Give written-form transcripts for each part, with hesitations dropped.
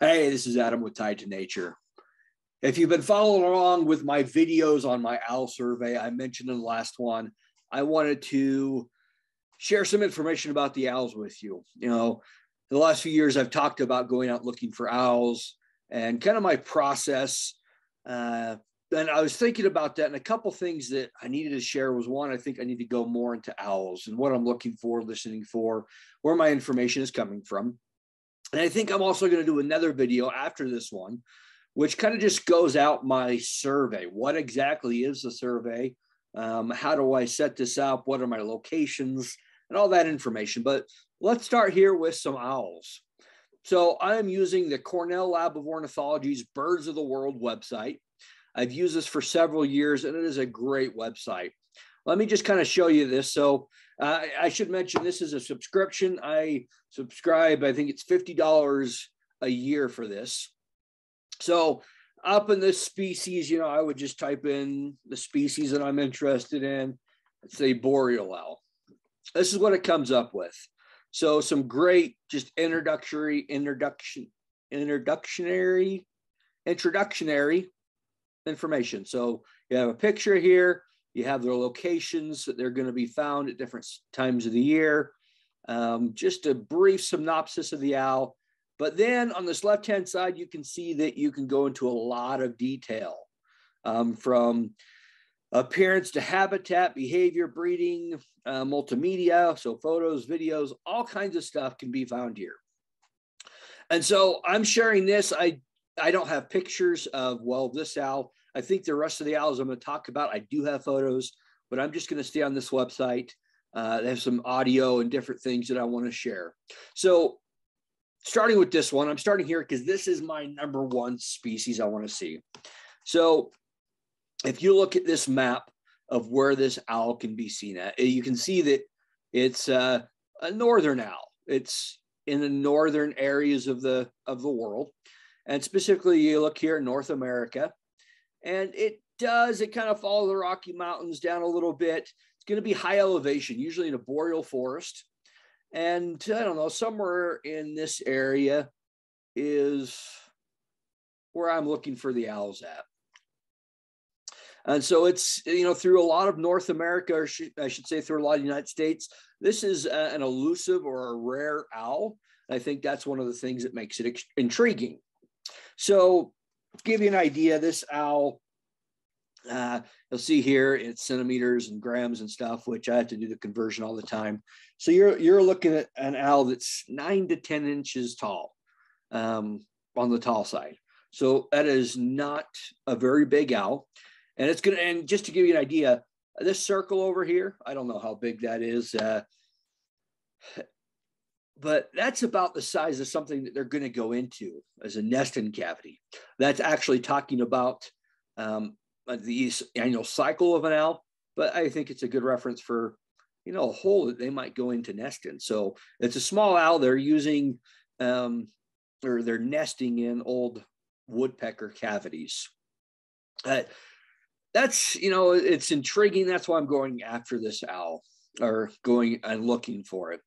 Hey, this is Adam with Tied to Nature. If you've been following along with my videos on my owl survey, I mentioned in the last one, I wanted to share some information about the owls with you. You know, the last few years I've talked about going out looking for owls and kind of my process. And I was thinking about that, and a couple things that I needed to share was one, I think I need to go more into owls and what I'm looking for, listening for, where my information is coming from. And I think I'm also going to do another video after this one, which kind of just goes out my survey. What exactly is the survey? How do I set this up? What are my locations and all that information? But let's start here with some owls. So I'm using the Cornell Lab of Ornithology's Birds of the World website. I've used this for several years, and it is a great website. Let me just kind of show you this. So I should mention this is a subscription. I subscribe, I think it's $50 a year for this. So up in this species, you know, I would just type in the species that I'm interested in. Let's say Boreal owl. This is what it comes up with. So some great just introductionary information. So you have a picture here. You have their locations that they're going to be found at different times of the year. Just a brief synopsis of the owl. But then on this left-hand side, you can see that you can go into a lot of detail from appearance to habitat, behavior, breeding, multimedia. So photos, videos, all kinds of stuff can be found here. And so I'm sharing this. I don't have pictures of, well, this owl. I think the rest of the owls I'm going to talk about, I do have photos, but I'm just going to stay on this website. They have some audio and different things that I want to share. So starting with this one, I'm starting here because this is my number one species I want to see. So if you look at this map of where this owl can be seen at, you can see that it's a northern owl. It's in the northern areas of the world. And specifically, you look here in North America, and it kind of follows the Rocky Mountains down a little bit. It's going to be high elevation, usually in a boreal forest. And I don't know, somewhere in this area is where I'm looking for the owls at. And so it's, you know, through a lot of North America, or I should say through a lot of the United States, this is an elusive or a rare owl. I think that's one of the things that makes it intriguing. So to give you an idea, this owl, you'll see here it's centimeters and grams and stuff, which I have to do the conversion all the time. So you're looking at an owl that's 9 to 10 inches tall on the tall side. So that is not a very big owl. And it's going to, and just to give you an idea, this circle over here, I don't know how big that is, but that's about the size of something that they're going to go into as a nesting cavity. That's actually talking about the annual cycle of an owl, but I think it's a good reference for, you know, a hole that they might go into nest in. So it's a small owl. They're using, or they're nesting in old woodpecker cavities. That's, you know, it's intriguing. That's why I'm going after this owl, or going and looking for it.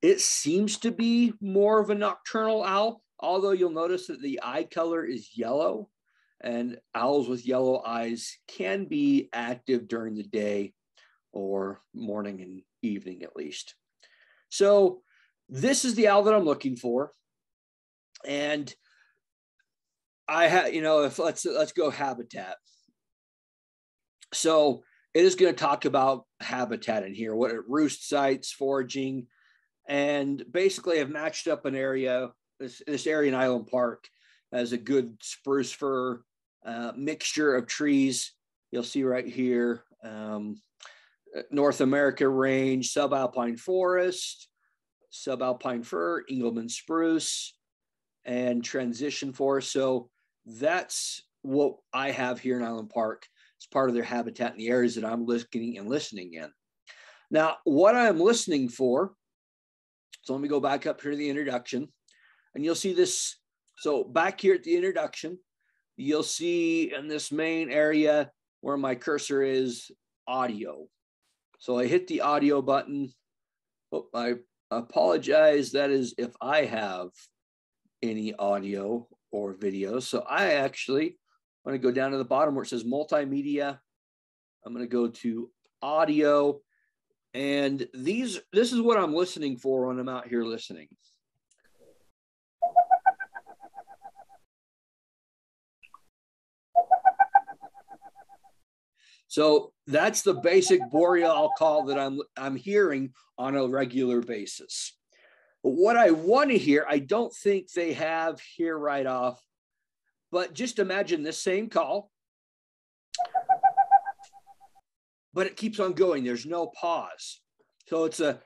It seems to be more of a nocturnal owl, although you'll notice that the eye color is yellow, and owls with yellow eyes can be active during the day or morning and evening at least. So this is the owl that I'm looking for. And I have, you know, if let's go habitat. So it is going to talk about habitat in here, what it roost sites, foraging, and basically I've matched up an area, this area in Island Park has a good spruce fir mixture of trees. You'll see right here, North America range, subalpine forest, subalpine fir, Engelmann spruce, and transition forest. So that's what I have here in Island Park. It's part of their habitat in the areas that I'm looking and listening in. Now, what I'm listening for, so let me go back up here to the introduction, and you'll see this. So back here at the introduction, you'll see in this main area where my cursor is audio. So I hit the audio button. Oh, I apologize. That is if I have any audio or video. So I actually want to go down to the bottom where it says multimedia. I'm going to go to audio, and this is what I'm listening for when I'm out here listening. So that's the basic Boreal call that I'm hearing on a regular basis. But what I want to hear, I don't think they have here right off, but just imagine this same call, but it keeps on going. There's no pause. So it's the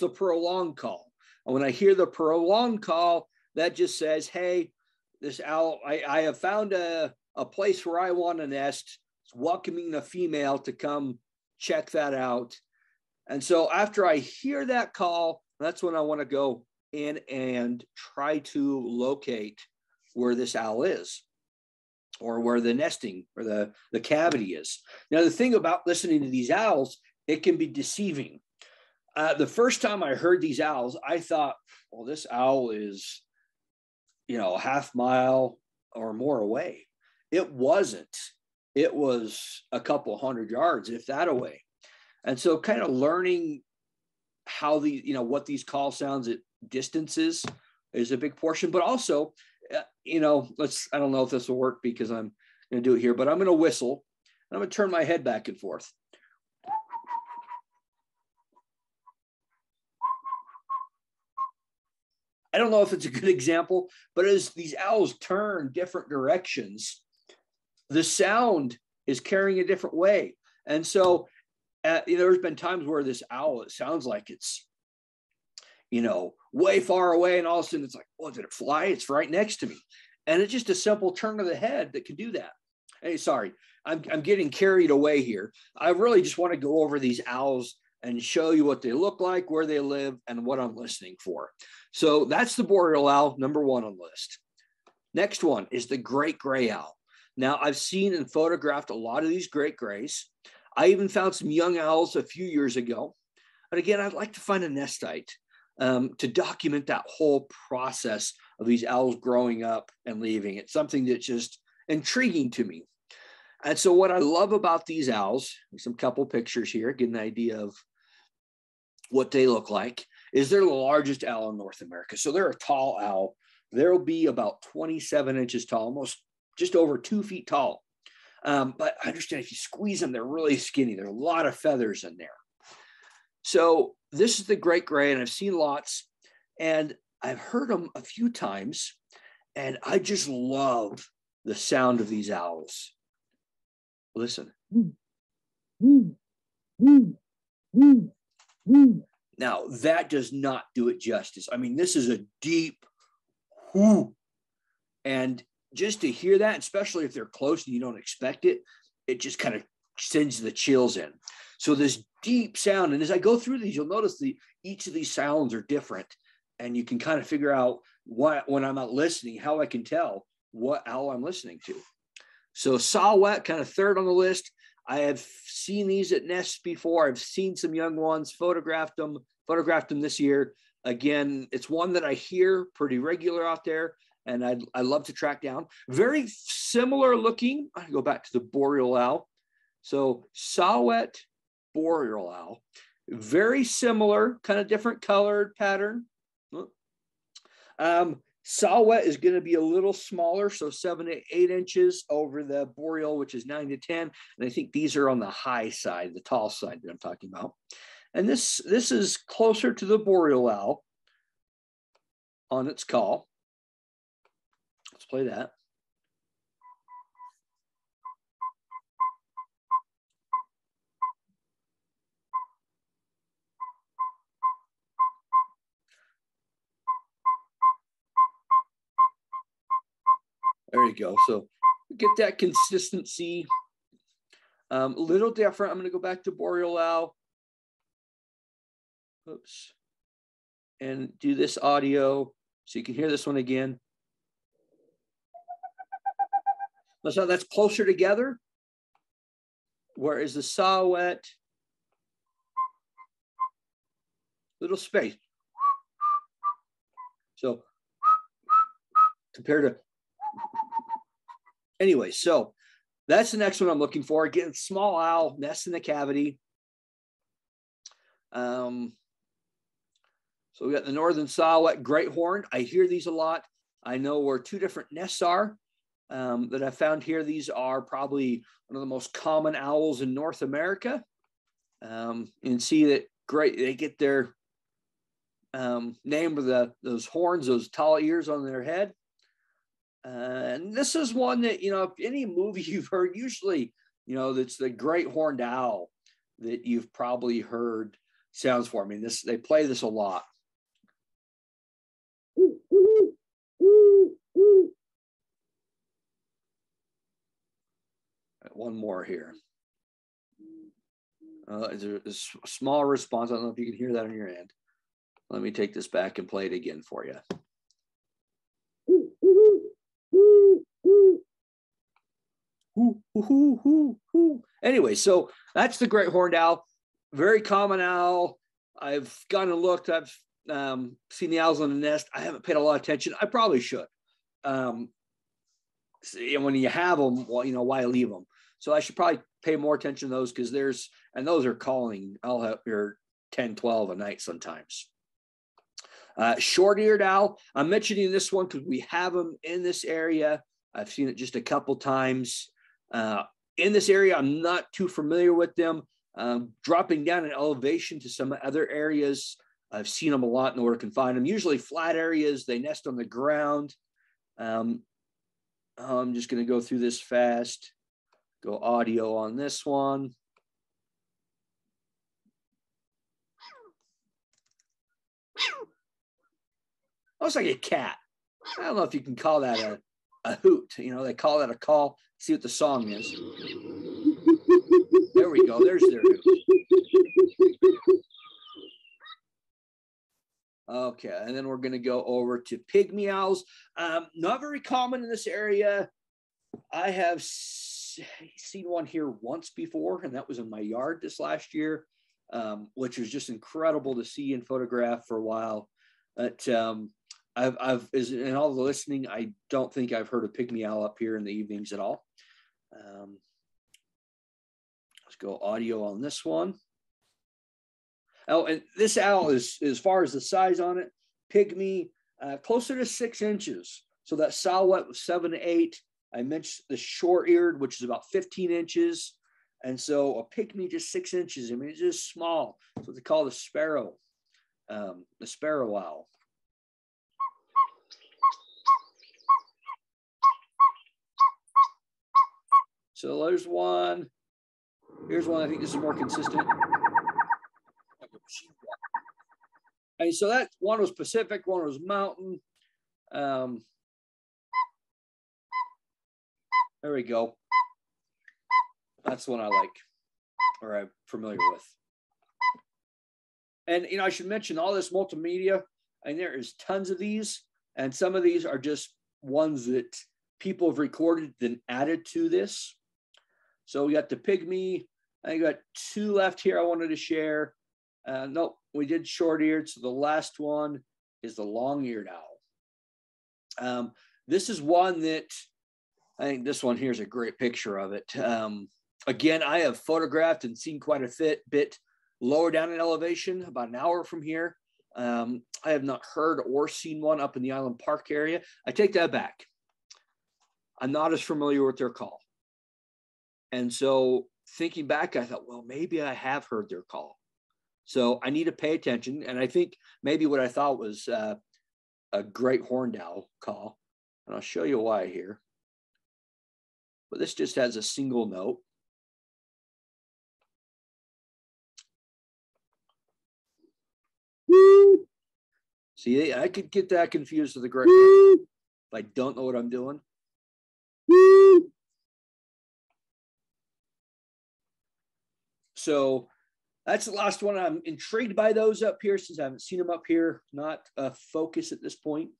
prolonged call. And when I hear the prolonged call, that just says, hey, this owl, I have found a place where I want to nest. It's welcoming a female to come check that out. And so after I hear that call, that's when I want to go in and try to locate where this owl is, or where the nesting or the cavity is. Now, the thing about listening to these owls, it can be deceiving. The first time I heard these owls, I thought, well, this owl is, a half mile or more away. It wasn't. It was a couple 100 yards, if that, away. And so kind of learning how what these call sounds at distances is a big portion, but also, I don't know if this will work because I'm going to do it here, but I'm going to whistle and I'm going to turn my head back and forth. I don't know if it's a good example, but as these owls turn different directions, the sound is carrying a different way. And so there's been times where this owl, it sounds like it's, way far away, and all of a sudden it's like, oh, did it fly? It's right next to me. And it's just a simple turn of the head that can do that. Hey, sorry, I'm getting carried away here. I really just want to go over these owls and show you what they look like, where they live, and what I'm listening for. So that's the Boreal owl, number one on the list. Next one is the great gray owl. Now, I've seen and photographed a lot of these great grays. I even found some young owls a few years ago. But again, I'd like to find a nest site to document that whole process of these owls growing up and leaving. It's something that's just intriguing to me. And so what I love about these owls, some couple pictures here, get an idea of what they look like, is they're the largest owl in North America. So they're a tall owl. They'll be about 27 inches tall, almost just over 2 feet tall. But I understand if you squeeze them, they're really skinny. There are a lot of feathers in there. So this is the great gray, and I've seen lots, and I've heard them a few times, and I just love the sound of these owls. Listen. Now, that does not do it justice. I mean, this is a deep whoo. And just to hear that, especially if they're close and you don't expect it, it just kind of sends the chills in. So this deep sound, and as I go through these, you'll notice each of these sounds are different, and you can kind of figure out when I'm out listening, how I can tell what owl I'm listening to. So saw-whet, kind of third on the list. I have seen these at nests before. I've seen some young ones, photographed them this year. Again, it's one that I hear pretty regular out there, and I love to track down. Very similar looking. I go back to the Boreal owl. So saw-whet, Boreal owl, very similar, kind of different colored pattern. Saw-whet is going to be a little smaller, so 7 to 8 inches over the Boreal, which is 9 to 10. And I think these are on the high side, the tall side that I'm talking about. And this is closer to the Boreal owl on its call. Let's play that. There you go. So get that consistency. A little different. I'm going to go back to Boreal owl. Oops. And do this audio so you can hear this one again. So that's closer together. Whereas the saw-whet, little space. So compared to, anyway, so that's the next one I'm looking for. Again, small owl, nest in the cavity. So we got the northern saw-whet, great horned. I hear these a lot. I know where two different nests are that I found here. These are probably one of the most common owls in North America. And see that great, they get their name with those horns, those tall ears on their head. And this is one that, you know, if any movie you've heard, usually, you know, that's the great horned owl that you've probably heard sounds for. I mean, they play this a lot. One more here. There's a small response. I don't know if you can hear that on your end. Let me take this back and play it again for you. Anyway, so that's the great horned owl. Very common owl. I've gone and looked. I've seen the owls on the nest. I haven't paid a lot of attention. I probably should. And when you have them, well, you know, why leave them? So I should probably pay more attention to those, because those are calling. I'll have your 10, 12 a night sometimes. Short-eared owl. I'm mentioning this one because we have them in this area. I've seen it just a couple times. In this area, I'm not too familiar with them. Dropping down in elevation to some other areas, I've seen them a lot and where I can find them. Usually flat areas, they nest on the ground. I'm just going to go through this fast. Go audio on this one. Looks like a cat. I don't know if you can call that a hoot. You know, they call that a call. See what the song is. There we go. There's their hoot. Okay, and then we're going to go over to pygmy owls. Not very common in this area. I have seen one here once before, and that was in my yard this last year, which was just incredible to see and photograph for a while. But in all the listening, I don't think I've heard a pygmy owl up here in the evenings at all. Let's go audio on this one. Oh, and this owl is, as far as the size on it, pygmy, closer to 6 inches. So that saw-whet was 7 to 8. I mentioned the short-eared, which is about 15 inches. And so a pygmy just 6 inches. I mean, it's just small. That's what they call the sparrow owl. So there's one. Here's one. I think this is more consistent. And so that one was Pacific, one was mountain. There we go. That's the one I like, or I'm familiar with. And, you know, I should mention all this multimedia, and there is tons of these. And some of these are just ones that people have recorded then added to this. So we got the pygmy. I got 2 left here I wanted to share. Nope, we did short-eared. So the last one is the long-eared owl. This is one that I think this one here is a great picture of it. Again, I have photographed and seen quite a bit lower down in elevation, about an hour from here. I have not heard or seen one up in the Island Park area. I take that back. I'm not as familiar with their call. And so thinking back, I thought, well, maybe I have heard their call. So I need to pay attention. And I think maybe what I thought was a great horned owl call. And I'll show you why here. But this just has a single note. See, I could get that confused with the great horn if I don't know what I'm doing. So that's the last one. I'm intrigued by those up here since I haven't seen them up here. Not a focus at this point.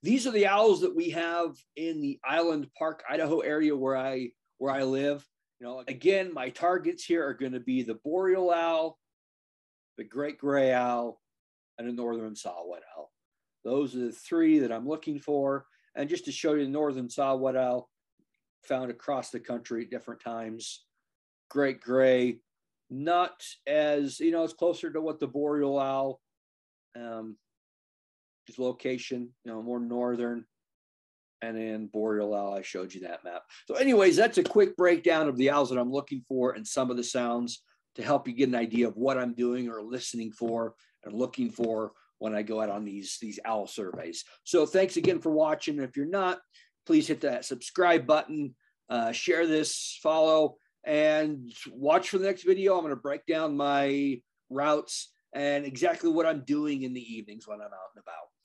These are the owls that we have in the Island Park, Idaho area where I live. You know, again, my targets here are going to be the Boreal owl, the great gray owl, and the northern saw-whet owl. Those are the three that I'm looking for. And just to show you, the northern saw-whet owl found across the country at different times. Great gray, not as, you know, it's closer to what the Boreal owl, his location, you know, more northern. And then Boreal owl, I showed you that map. So anyways, that's a quick breakdown of the owls that I'm looking for and some of the sounds to help you get an idea of what I'm doing or listening for and looking for when I go out on these owl surveys. So thanks again for watching. If you're not, please hit that subscribe button, share this, follow, and watch for the next video. I'm going to break down my routes and exactly what I'm doing in the evenings when I'm out and about.